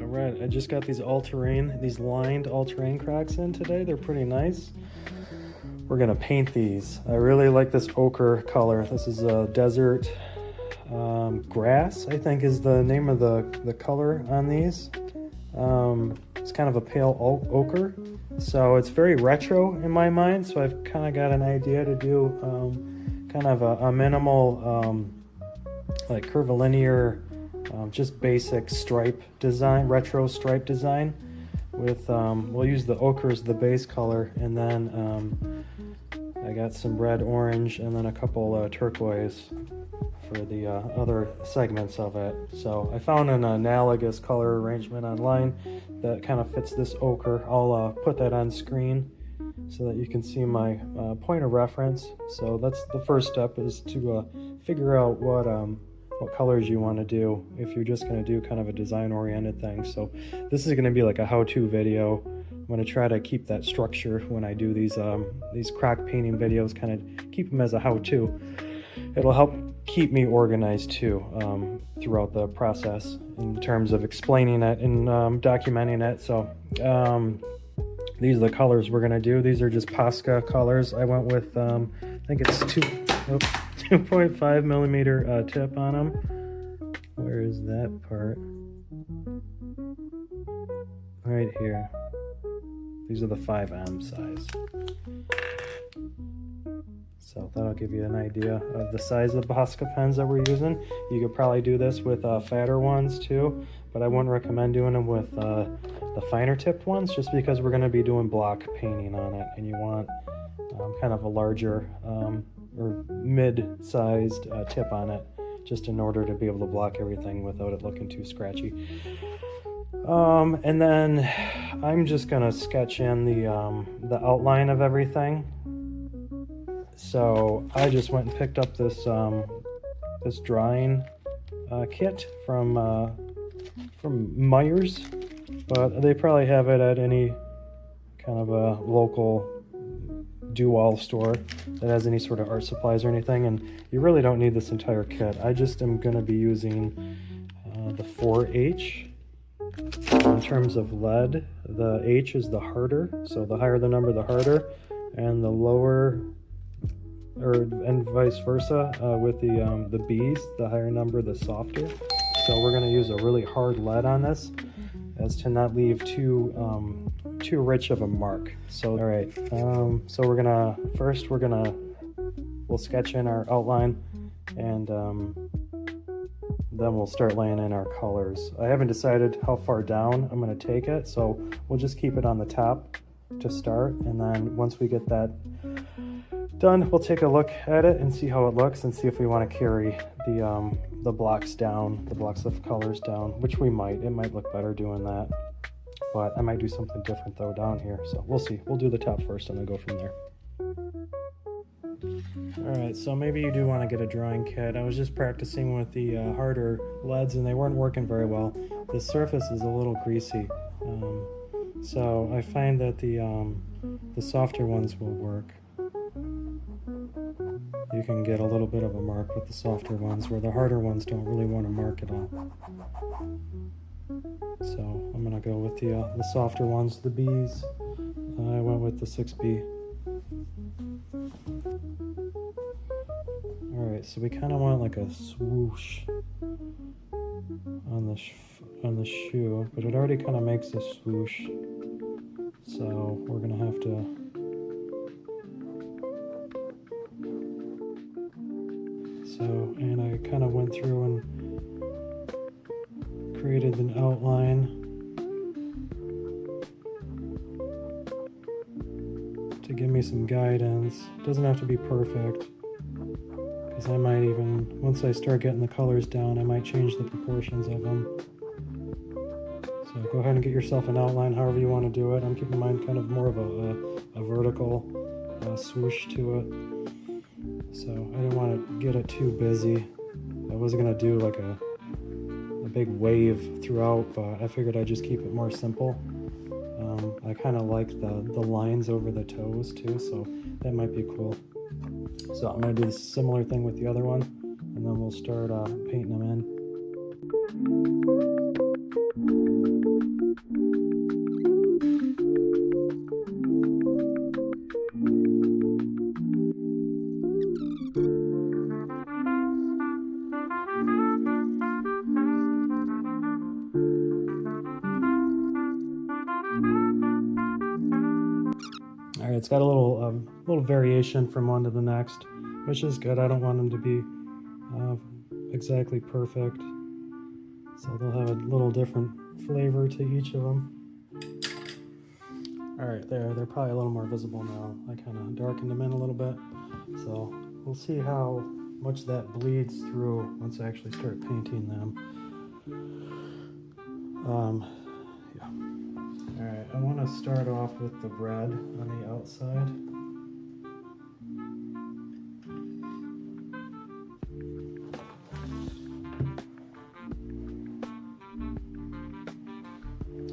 Alright, I just got these lined all-terrain Crocs in today. They're pretty nice. We're gonna paint these. I really like this ochre color. This is a desert grass, I think is the name of the color on these. It's kind of a pale ochre, so it's very retro in my mind, so I've kind of got an idea to do kind of a minimal like curvilinear just basic stripe design, retro stripe design with we'll use the ochre as the base color, and then I got some red, orange, and then a couple turquoise for the other segments of it. So I found an analogous color arrangement online that kind of fits this ochre. I'll put that on screen so that you can see my point of reference. So that's the first step, is to figure out what colors you want to do if you're just going to do kind of a design oriented thing. So this is going to be like a how-to video. I'm going to try to keep that structure when I do these Croc painting videos, kind of keep them as a how-to. It'll help keep me organized too throughout the process in terms of explaining it and documenting it. So these are the colors we're going to do. These are just Posca colors. I went with I think it's 2.5 millimeter tip on them. Where is that part? Right here. These are the 5M size. So that'll give you an idea of the size of the Posca pens that we're using. You could probably do this with fatter ones too, but I wouldn't recommend doing them with the finer tipped ones, just because we're going to be doing block painting on it, and you want kind of a larger or mid-sized tip on it, just in order to be able to block everything without it looking too scratchy. And then I'm just gonna sketch in the outline of everything. So I just went and picked up this this drawing kit from Myers, but they probably have it at any kind of a local do-all store that has any sort of art supplies or anything, and you really don't need this entire kit. I just am going to be using the 4H. In terms of lead, the H is the harder, so the higher the number, the harder, and the lower, and vice versa with the B's, the higher number, the softer. So we're going to use a really hard lead on this, as to not leave too rich of a mark. So all right, so we'll sketch in our outline, and then we'll start laying in our colors. I haven't decided how far down I'm going to take it, so we'll just keep it on the top to start, and then once we get that done, we'll take a look at it and see how it looks, and see if we want to carry the blocks down, the blocks of colors down, which we might. It might look better doing that, but I might do something different though down here, so we'll see. We'll do the top first and then go from there. Alright, so maybe you do want to get a drawing kit. I was just practicing with the harder leads, and they weren't working very well. The surface is a little greasy, so I find that the softer ones will work. You can get a little bit of a mark with the softer ones, where the harder ones don't really want to mark at all. So I'm going to go with the softer ones, the B's. I went with the 6B. Alright, so we kind of want like a swoosh on the shoe, but it already kind of makes a swoosh. So we're going to have to and I kind of went through and created an outline to give me some guidance. It doesn't have to be perfect, because I might even, once I start getting the colors down, I might change the proportions of them. So go ahead and get yourself an outline however you want to do it. I'm keeping mine kind of more of a vertical swoosh to it. So I didn't want to get it too busy. I wasn't going to do like a big wave throughout, but I figured I'd just keep it more simple. I kind of like the lines over the toes too, so that might be cool. So I'm going to do a similar thing with the other one, and then we'll start painting them in. right, it's got a little variation from one to the next, which is good. I don't want them to be exactly perfect, so they'll have a little different flavor to each of them. All right, they're probably a little more visible now. I kind of darkened them in a little bit, so we'll see how much that bleeds through once I actually start painting them. Yeah. All right, I want to start off with the red on the outside.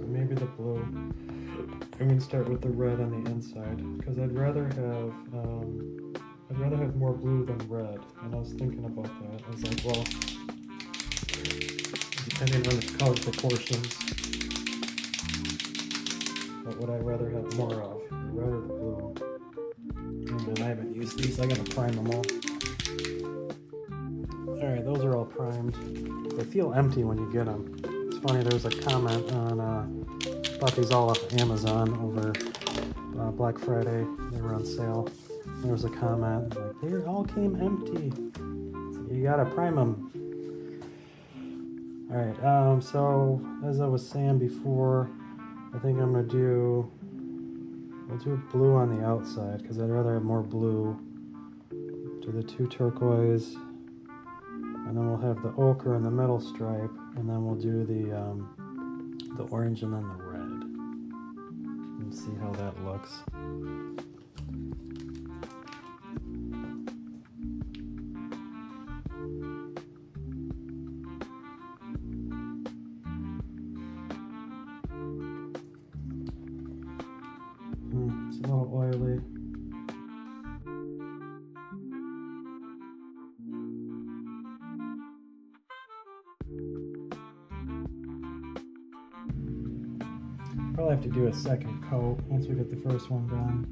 Or maybe the blue. I'm going to start with the red on the inside because I'd rather have more blue than red. And I was thinking about that. I was like, well, depending on the color proportions, what would I rather have more of, the red or the blue? And I haven't used these. I gotta prime them all. All right, those are all primed. They feel empty when you get them. It's funny. There was a comment on. Bought these all off Amazon over Black Friday. They were on sale. There was a comment like they all came empty. So you gotta prime them. All right. So as I was saying before, I think I'm gonna do. We'll do blue on the outside because I'd rather have more blue. Do the two turquoise, and then we'll have the ochre in the middle stripe, and then we'll do the orange and then the red. And see how that looks. It's a little oily. Probably have to do a second coat once we get the first one done.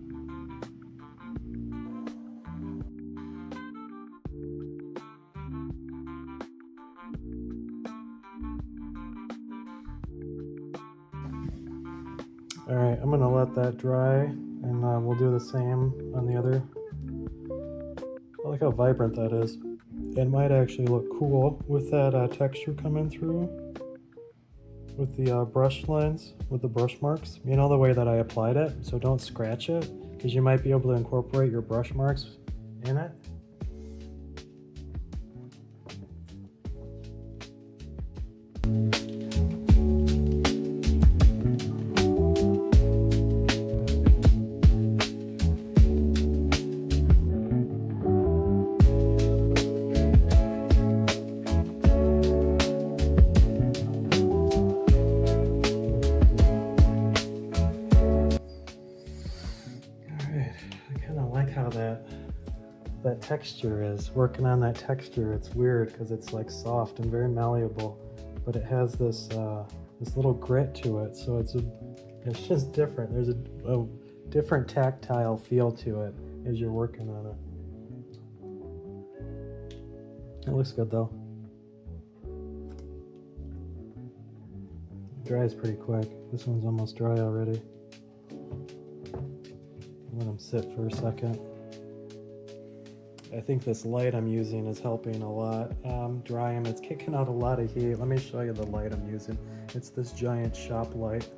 All right, I'm gonna let that dry, and we'll do the same on the other. I like how vibrant that is. It might actually look cool with that texture coming through. With the brush lines, with the brush marks, you know, the way that I applied it, so don't scratch it because you might be able to incorporate your brush marks in it. That texture is working on that texture. It's weird because it's like soft and very malleable, but it has this this little grit to it, so it's just different. There's a different tactile feel to it as you're working on it. It looks good though. It dries pretty quick. This one's almost dry already. Let them sit for a second. I think this light I'm using is helping a lot dry them. It's kicking out a lot of heat. Let me show you the light I'm using. It's this giant shop light.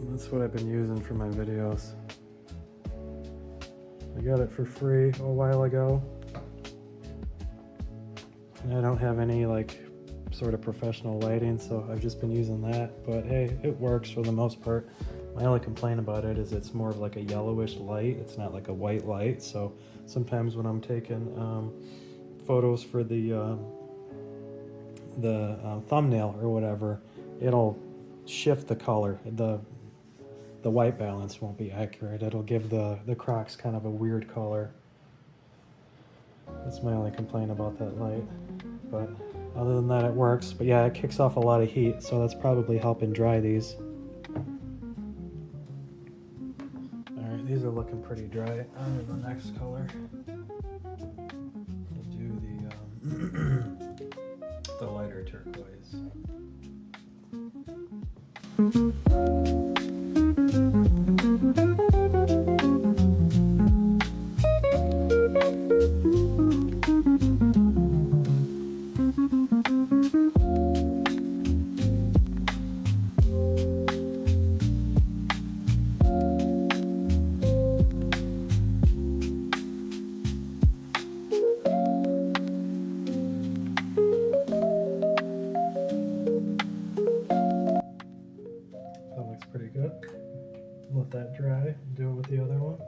That's what I've been using for my videos. I got it for free a while ago. And I don't have any like sort of professional lighting, so I've just been using that. But hey, it works for the most part. My only complaint about it is it's more of like a yellowish light. It's not like a white light. So sometimes when I'm taking photos for the thumbnail or whatever, it'll shift the color. The white balance won't be accurate. It'll give the Crocs kind of a weird color. That's my only complaint about that light. But other than that, it works. But yeah, it kicks off a lot of heat, so that's probably helping dry these. These are looking pretty dry. On to the next color. We'll do the lighter turquoise. that dry, do it with the other one.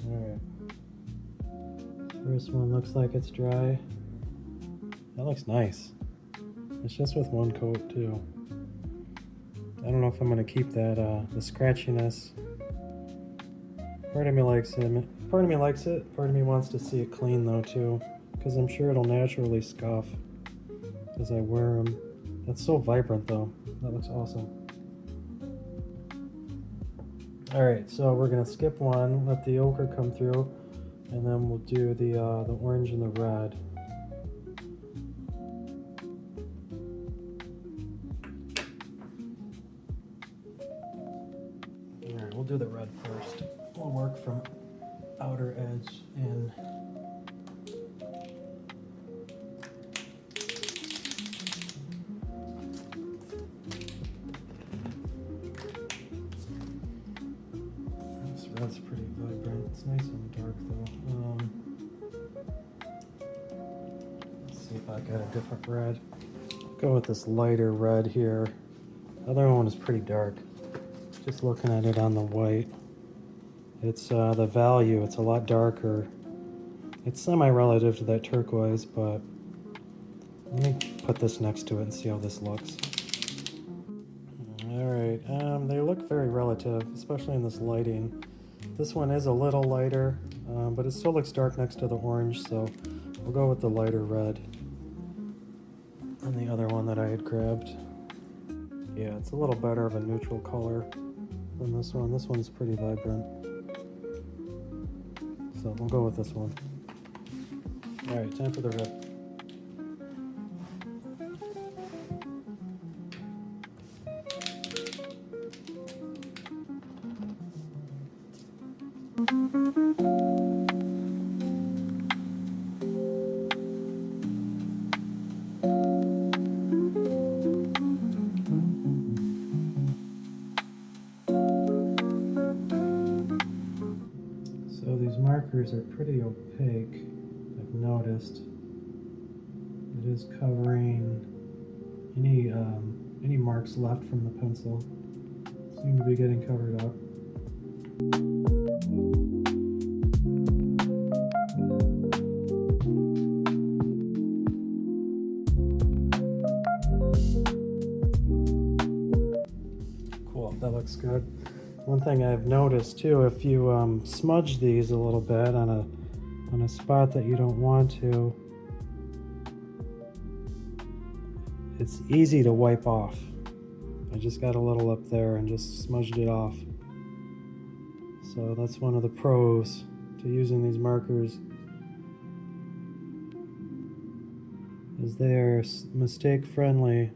Alright. First one looks like it's dry. That looks nice. It's just with one coat too. I don't know if I'm gonna keep that the scratchiness. Part of me likes it. Part of me likes it. Part of me wants to see it clean though too, because I'm sure it'll naturally scuff as I wear them. That's so vibrant though. That looks awesome. Alright, so we're gonna skip one, let the ochre come through, and then we'll do the orange and the red. Alright, we'll do the red first. We'll work from outer edge in. Red's pretty vibrant. It's nice and dark though. Let's see if I got a different red. Go with this lighter red here. The other one is pretty dark. Just looking at it on the white. It's the value, it's a lot darker. It's semi-relative to that turquoise, but let me put this next to it and see how this looks. Alright, they look very relative, especially in this lighting. This one is a little lighter, but it still looks dark next to the orange, so we'll go with the lighter red. And the other one that I had grabbed. Yeah, it's a little better of a neutral color than this one. This one's pretty vibrant. So we'll go with this one. Alright, time for the red. So these markers are pretty opaque, I've noticed. It is covering any marks left from the pencil. Seem to be getting covered up. Cool, that looks good. One thing I've noticed too, if you smudge these a little bit on a spot that you don't want to, it's easy to wipe off. I just got a little up there and just smudged it off. So that's one of the pros to using these markers, is they are mistake friendly.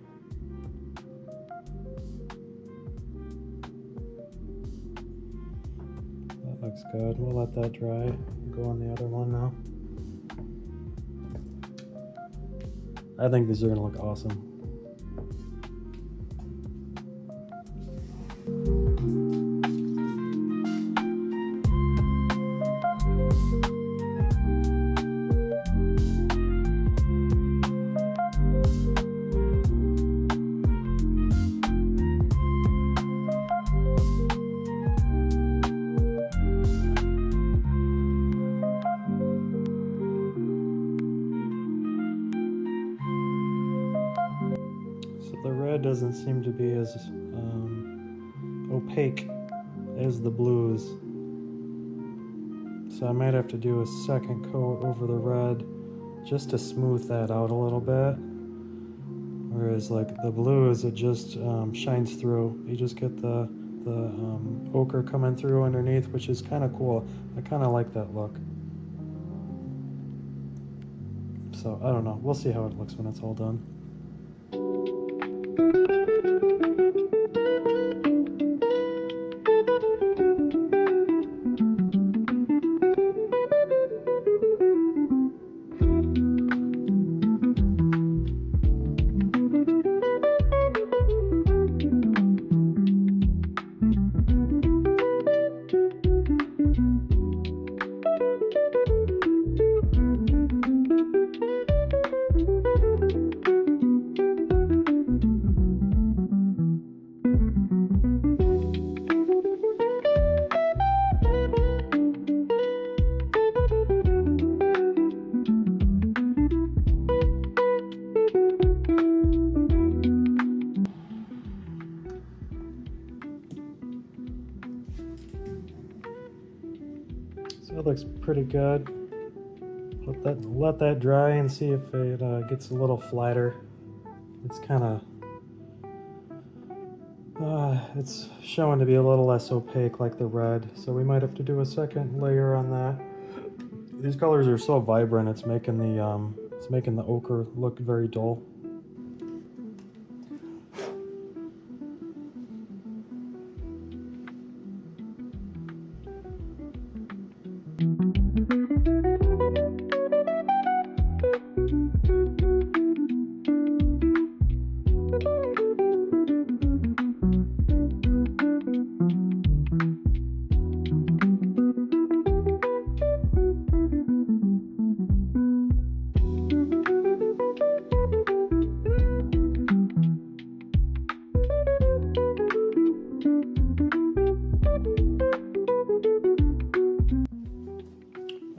That looks good. We'll let that dry. Go on the other one now. I think these are gonna look awesome. The red doesn't seem to be as opaque as the blues, so I might have to do a second coat over the red just to smooth that out a little bit. Whereas like the blues, it just shines through. You just get the ochre coming through underneath, which is kind of cool. I kind of like that look. So I don't know. We'll see how it looks when it's all done. So it looks pretty good. Let that dry and see if it gets a little flatter. It's kind of it's showing to be a little less opaque like the red, so we might have to do a second layer on that. These colors are so vibrant, it's making the ochre look very dull.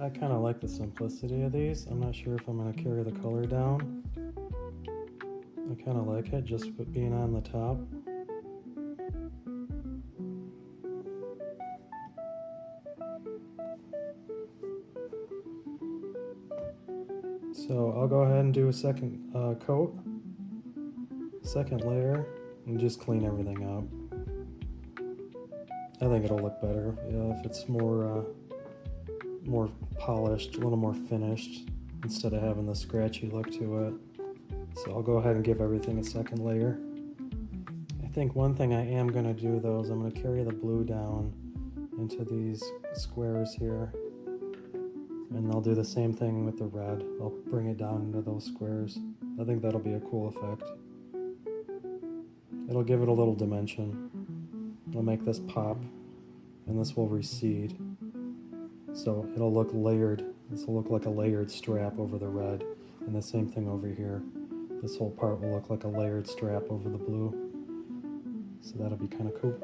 I kind of like the simplicity of these. I'm not sure if I'm going to carry the color down. I kind of like it just with being on the top. So I'll go ahead and do a second coat, second layer, and just clean everything up. I think it'll look better if it's more polished, a little more finished, instead of having the scratchy look to it. So I'll go ahead and give everything a second layer. I think one thing I am going to do though is I'm going to carry the blue down into these squares here. And I'll do the same thing with the red. I'll bring it down into those squares. I think that'll be a cool effect. It'll give it a little dimension. It'll make this pop, and this will recede. So it'll look layered. This will look like a layered strap over the red, and the same thing over here. This whole part will look like a layered strap over the blue. So that'll be kind of cool.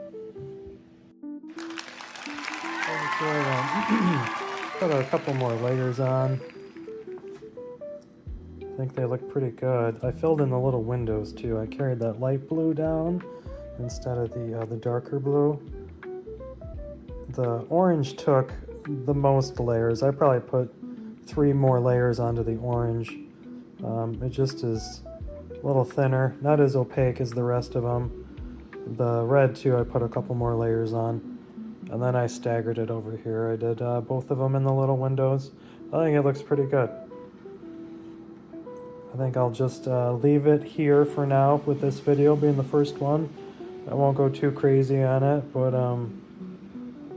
Put a couple more layers on. I think they look pretty good. I filled in the little windows too. I carried that light blue down instead of the darker blue. The orange took the most layers. I probably put 3 more layers onto the orange. It just is a little thinner, not as opaque as the rest of them. The red too, I put a couple more layers on, and then I staggered it over here. I did both of them in the little windows. I think it looks pretty good. I think I'll just leave it here for now with this video being the first one. I won't go too crazy on it, but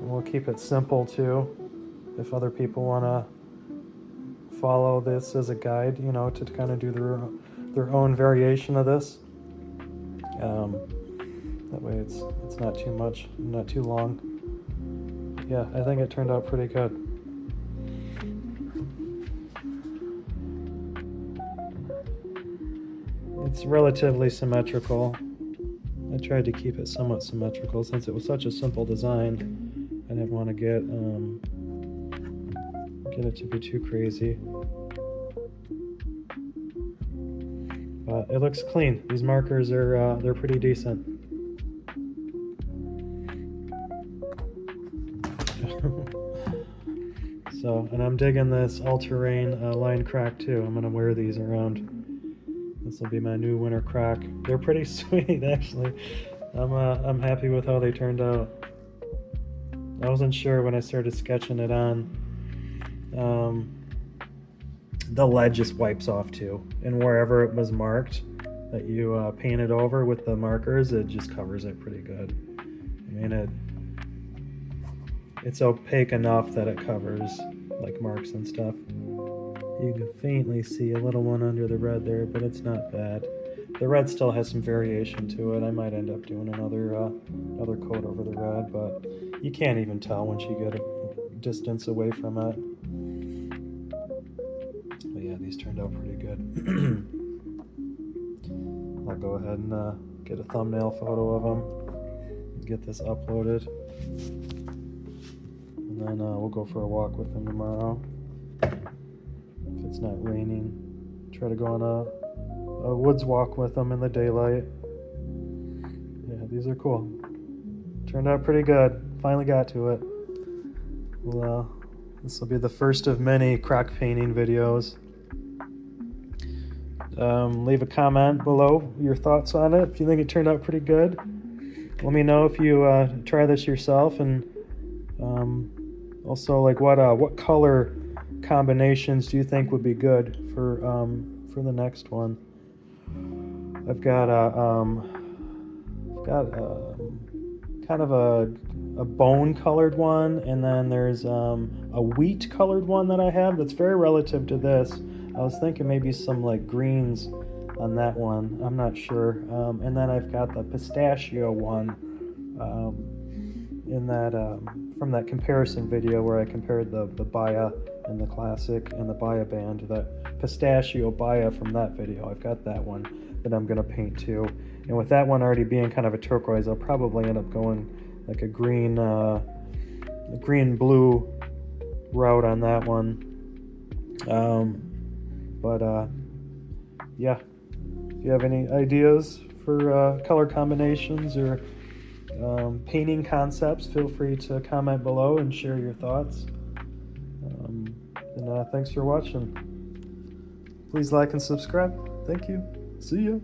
we'll keep it simple too. If other people want to follow this as a guide, you know, to kind of do their own variation of this. That way it's not too much, not too long. Yeah, I think it turned out pretty good. It's relatively symmetrical. I tried to keep it somewhat symmetrical since it was such a simple design. I didn't want to get it to be too crazy. But it looks clean. These markers are they're pretty decent. So, and I'm digging this all-terrain line crack too. I'm gonna wear these around This will be my new winter Croc. They're pretty sweet, actually. I'm happy with how they turned out. I wasn't sure when I started sketching it on. The lead just wipes off too, and wherever it was marked that you painted over with the markers, it just covers it pretty good. I mean, it's opaque enough that it covers like marks and stuff. You can faintly see a little one under the red there, but it's not bad. The red still has some variation to it. I might end up doing another coat over the red, but you can't even tell once you get a distance away from it. But yeah, these turned out pretty good. I'll go ahead and get a thumbnail photo of them, get this uploaded, and then we'll go for a walk with them tomorrow. If it's not raining, try to go on a woods walk with them in the daylight. Yeah, these are cool. Turned out pretty good. Finally got to it. Well, this will be the first of many Croc painting videos. Leave a comment below your thoughts on it if you think it turned out pretty good. Let me know if you try this yourself, and also like what color combinations do you think would be good for the next one. I've got kind of a bone colored one, and then there's a wheat colored one that I have that's very relative to this. I was thinking maybe some like greens on that one. I'm not sure. And then I've got the pistachio one in that from that comparison video where I compared the Baya and the Classic and the Baya band. That pistachio Baya from that video, I've got that one that I'm gonna paint too. And with that one already being kind of a turquoise, I'll probably end up going like a green blue route on that one. Yeah, if you have any ideas for color combinations or painting concepts, feel free to comment below and share your thoughts. And thanks for watching. Please like and subscribe. Thank you. See ya.